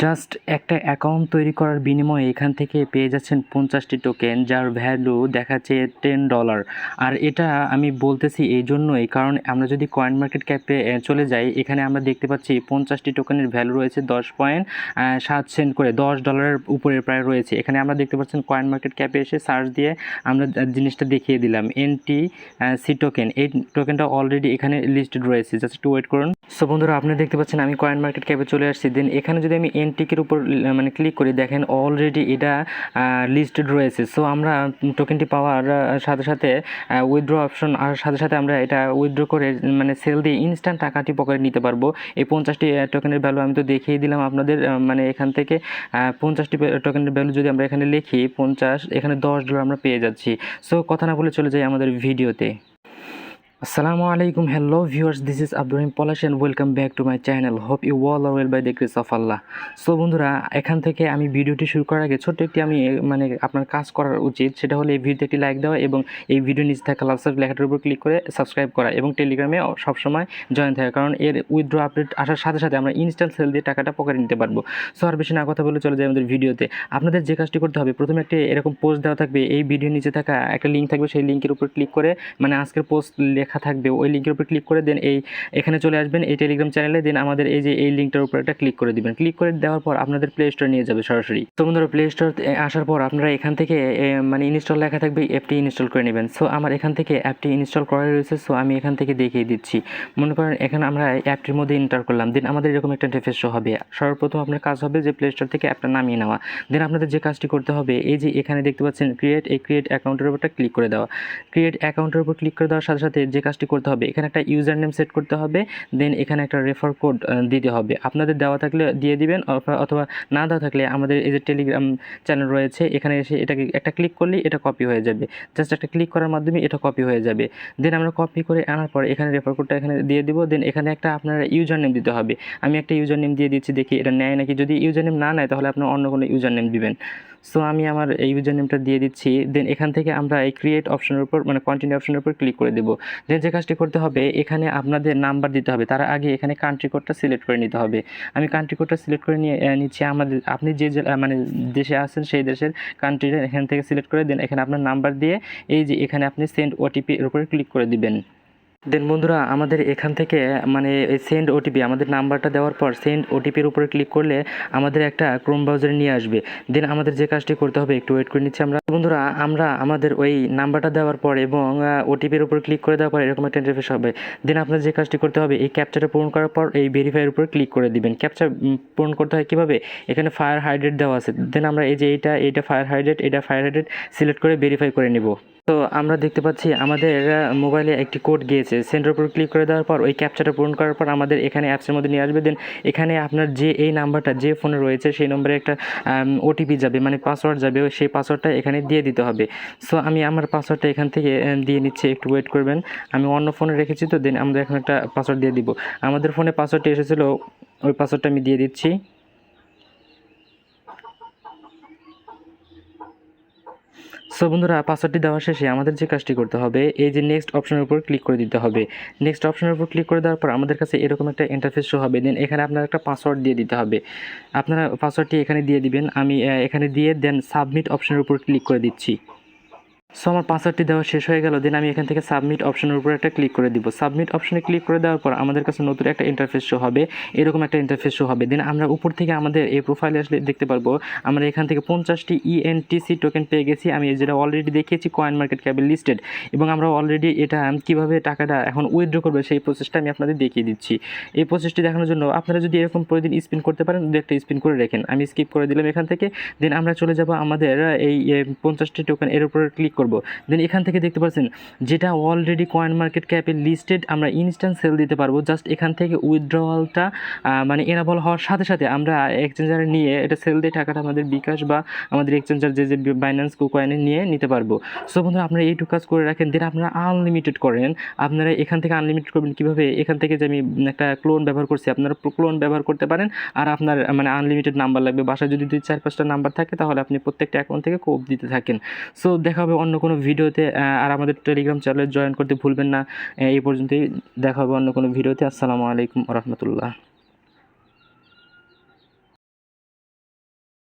Just একটা account তৈরি করার বিনিময়ে এখান থেকে পেয়ে যাচ্ছেন 50টি টোকেন, যার ভ্যালু দেখাচ্ছে $10। আর এটা আমি বলতেছি এই জন্যই, কারণ আমরা যদি কয়েন মার্কেট ক্যাপে চলে যাই, এখানে আমরা দেখতে পাচ্ছি 50টি টোকেনের ভ্যালু রয়েছে 10.7 সেন্ট করে, $10 উপরে প্রায় রয়েছে। এখানে আমরা দেখতে পাচ্ছেন কয়েন মার্কেট ক্যাপে এসে সার্চ দিয়ে আমরা জিনিসটা দেখিয়ে দিলাম, NTC টোকেন। এই টোকেনটা অলরেডি এখানে লিস্টেড রয়েছে, জাস্ট একটু ওয়েট করুন। সো বন্ধুরা, আপনি দেখতে পাচ্ছেন আমি কয়েন মার্কেট ক্যাপে চলে আসছি। দেন এখানে যদি আমি এনটিকের উপর মানে ক্লিক করি, দেখেন অলরেডি এটা লিস্টেড রয়েছে। সো আমরা টোকেনটি পাওয়ার সাথে সাথে উইথড্র অপশন আর সাথে সাথে আমরা এটা উইথড্র করে মানে সেল দিয়ে ইনস্ট্যান্ট টাকাটি পকেটে নিতে পারবো। এই 50টি টোকেনের ভ্যালু আমি তো দেখিয়ে দিলাম আপনাদের। মানে এখান থেকে 50টি টোকেনের ভ্যালু যদি আমরা এখানে লিখি 50, এখানে $10 আমরা পেয়ে যাচ্ছি। সো কথা না বলে চলে যাই আমাদের ভিডিওতে। Assalamualaikum, hello viewers, this is Abdur Rahim Polash and welcome back to my channel. Hope you all are well by the grace of Allah. So বন্ধুরা, এখান থেকে আমি ভিডিওটি শুরু করার আগে ছোট্ট একটি আমি মানে আপনার কাজ করার উচিত, সেটা হলো এই ভিডিওতে একটি লাইক দেওয়া এবং এই ভিডিও নিচে থাকা লাল লেখাটার উপর ক্লিক করে সাবস্ক্রাইব করা এবং টেলিগ্রামে সবসময় জয়েন থাকা, কারণ এর উইথড্র আপডেট আসার সাথে সাথে আমরা ইনস্ট্যান্ট সেল দিয়ে টাকাটা পকেটে নিতে পারবো। সো আর বেশি না কথা বলে চলে যাই আমাদের ভিডিওতে। আপনাদের যে কাজটি করতে হবে, প্রথমে একটি এরকম পোস্ট দেওয়া থাকবে, এই ভিডিও নিচে থাকা একটা লিঙ্ক থাকবে, সেই লিঙ্কের উপর ক্লিক করে মানে আজকের পোস্ট লেখা থাকবে, ওই লিঙ্কের উপর ক্লিক করে দেন এখানে চলে আসবেন এই টেলিগ্রাম চ্যানেলে। দেন আমাদের এই যে এই লিঙ্কটার উপর একটা ক্লিক করে দিবেন। ক্লিক করে দেওয়ার পর আপনাদের প্লে স্টোরে নিয়ে যাবে সরাসরি। তো বন্ধুরা, প্লে স্টোর আসার পর আপনারা এখান থেকে মানে ইনস্টল লেখা থাকবে, অ্যাপটি ইনস্টল করে নেবেন। সো আমার এখান থেকে অ্যাপটি ইনস্টল করা রয়েছে। সো আমি এখান থেকে দেখিয়ে দিচ্ছি। মনে করেন এখানে আমরা অ্যাপটির মধ্যে এন্টার করলাম। দেন আমাদের এরকম একটা ইন্টারফেস শো হবে। সর্বপ্রথম আপনার কাজ হবে যে প্লে স্টোর থেকে অ্যাপটা নামিয়ে নেওয়া। দেন আপনাদের যে কাজটি করতে হবে, এই যে এখানে দেখতে পাচ্ছেন ক্রিয়েট অ্যাকাউন্টের উপরটা ক্লিক করে দেওয়া। ক্রিয়েট অ্যাকাউন্টের উপর ক্লিক করে দেওয়ার সাথে সাথে যে কাজটি করতে হবে, এখানে একটা ইউজার নেম সেট করতে হবে। দেন এখানে একটা রেফার কোড দিতে হবে। আপনাদের দেওয়া থাকলে দিয়ে দিবেন, অথবা না দেওয়া থাকলে আমাদের এই যে টেলিগ্রাম চ্যানেল রয়েছে, এখানে এসে এটাকে একটা ক্লিক করলেই এটা কপি হয়ে যাবে। জাস্ট একটা ক্লিক করার মাধ্যমে এটা কপি হয়ে যাবে। দেন আমরা কপি করে আনার পর এখানে রেফার কোডটা এখানে দিয়ে দিব। দেন এখানে একটা আপনার ইউজার নেম দিতে হবে। আমি একটা ইউজার নেম দিয়ে দিচ্ছি, দেখি এটা নেয় নাকি। যদি ইউজার নেম না নেয় তাহলে আপনার অন্য কোনো ইউজার নেম দিবেন। সো আমি আমার এই ইউজার নেমটা দিয়ে দিচ্ছি। দেন এখান থেকে আমরা এই ক্রিয়েট অপশনের উপর মানে কন্টিনিউ অপশনের উপর ক্লিক করে দেবো। দেন যে কাজটি করতে হবে, এখানে আপনাদের নাম্বার দিতে হবে। তার আগে এখানে কান্ট্রি কোডটা সিলেক্ট করে নিতে হবে। আমি কান্ট্রি কোডটা সিলেক্ট করে নিচ্ছি। আপনি যে মানে দেশে আছেন সেই দেশের কান্ট্রিটা এখান থেকে সিলেক্ট করে দেন। এখানে আপনার নাম্বার দিয়ে এই যে এখানে আপনি সেন্ড ওটিপি এর উপরে ক্লিক করে দিবেন। দেন বন্ধুরা, আমাদের এখান থেকে মানে সেন্ড ওটিপি আমাদের নাম্বারটা দেওয়ার পর সেন্ড ওটিপির উপরে ক্লিক করলে আমাদের একটা ক্রোম ব্রাউজারে নিয়ে আসবে। দেন আমাদের যে কাজটি করতে হবে, একটু ওয়েট করে নিচ্ছি আমরা। বন্ধুরা, আমরা আমাদের ওই নাম্বারটা দেওয়ার পর এবং ওটিপির উপর ক্লিক করে দেওয়ার পর এরকম একটা ইন্টারফেস হবে। দেন আপনার যে কাজটি করতে হবে, এই ক্যাপচাটা পূরণ করার পর এই ভেরিফাইয়ের উপর ক্লিক করে দিবেন। ক্যাপচা পূরণ করতে হয় কীভাবে, এখানে ফায়ার হাইড্রেট দেওয়া আছে। দেন আমরা এই যে এইটা ফায়ার হাইড্রেট সিলেক্ট করে ভেরিফাই করে নিব। তো আমরা দেখতে পাচ্ছি আমাদের মোবাইলে একটি কোড গিয়েছে। সেন্ডের উপর ক্লিক করে দেওয়ার পর ওই ক্যাপচাটা পূরণ করার পর আমাদের এখানে অ্যাপসের মধ্যে নিয়ে আসবে। দেন এখানে আপনার যে এই নাম্বারটা যে ফোনে রয়েছে সেই নম্বরে একটা ওটিপি যাবে, মানে পাসওয়ার্ড যাবে, সেই পাসওয়ার্ডটা এখানে দিয়ে দিতে হবে। সো আমি আমার পাসওয়ার্ডটা এখান থেকে দিয়ে নিচ্ছি, একটু ওয়েট করবেন। আমি অন্য ফোনে রেখেছি, তো দেন আমরা এখন একটা পাসওয়ার্ড দিয়ে দিব। আমাদের ফোনে পাসওয়ার্ডটা এসেছিলো, ওই পাসওয়ার্ডটা আমি দিয়ে দিচ্ছি। সো বন্ধুরা, পাসওয়ার্ডটি দেওয়া শেষে আমাদের যে কাজটি করতে হবে, এই যে নেক্সট অপশনের উপর ক্লিক করে দিতে হবে। নেক্সট অপশনের উপর ক্লিক করে দেওয়ার পর আমাদের কাছে এরকম একটা ইন্টারফেস শো হবে। দেন এখানে আপনার একটা পাসওয়ার্ড দিয়ে দিতে হবে। আপনারা পাসওয়ার্ডটি এখানে দিয়ে দিবেন। আমি এখানে দিয়ে দেন সাবমিট অপশনের উপর ক্লিক করে দিচ্ছি। সো আমার পাসওয়ার্ডটি দেওয়া শেষ হয়ে গেল। দেন আমি এখান থেকে সাবমিট অপশনের উপর একটা ক্লিক করে দিব। সাবমিট অপশনে ক্লিক করে দেওয়ার পর আমাদের কাছে নতুন একটা ইন্টারফেস শো হবে, এরকম একটা ইন্টারফেস শো হবে। দেন আমরা উপর থেকে আমাদের এই প্রোফাইলে আসলে দেখতে পারবো আমরা এখান থেকে 50টি ENTC টোকেন পেয়ে গেছি। আমি যেটা অলরেডি দেখিয়েছি কয়েন মার্কেট ক্যাপে লিস্টেড, এবং আমরা অলরেডি এটা কীভাবে টাকাটা এখন উইথড্র করবে সেই প্রসেসটা আমি আপনাদের দেখিয়ে দিচ্ছি। এই প্রসেসটি দেখানোর জন্য আপনারা যদি এরকম প্রতিদিন স্পিন করতে পারেন, দু একটা স্পিন করে রাখেন। আমি স্কিপ করে দিলাম এখান থেকে। দেন আমরা চলে যাব আমাদের এই 50টি টোকেন এর উপরে ক্লিক করব। দেন এখান থেকে দেখতে পাচ্ছেন যেটা অলরেডি কয়েন মার্কেট ক্যাপে লিস্টেড, আমরা ইনস্ট্যান্ট সেল দিতে পারবো। জাস্ট এখান থেকে উইথড্রওয়ালটা মানে এনাবল হওয়ার সাথে সাথে আমরা এক্সচেঞ্জারে নিয়ে এটা সেল দিয়ে টাকাটা আমাদের বিকাশ বা আমাদের এক্সচেঞ্জার যে বাইন্যান্স কয়েনে নিয়ে নিতে পারবো। সো বন্ধুরা, আপনারা এইটুকু কাজ করে রাখেন। দেন আপনারা আনলিমিটেড করেন। আপনারা এখান থেকে আনলিমিটেড করবেন কীভাবে, এখান থেকে যে আমি একটা ক্লোন ব্যবহার করছি, আপনারা ক্লোন ব্যবহার করতে পারেন। আর আপনার মানে আনলিমিটেড নাম্বার লাগবে। বাসায় যদি 2-4-5টা নাম্বার থাকে তাহলে আপনি প্রত্যেকটা অ্যাকাউন্ট থেকে কোপ দিতে থাকেন। সো দেখা হবে অন্য কোনো ভিডিওতে। আর আমাদের টেলিগ্রাম চ্যানেলে জয়েন করতে ভুলবেন না। এই পর্যন্তই, দেখা হবে অন্য কোনো ভিডিওতে। আসসালামু আলাইকুম ওয়া রাহমাতুল্লাহ।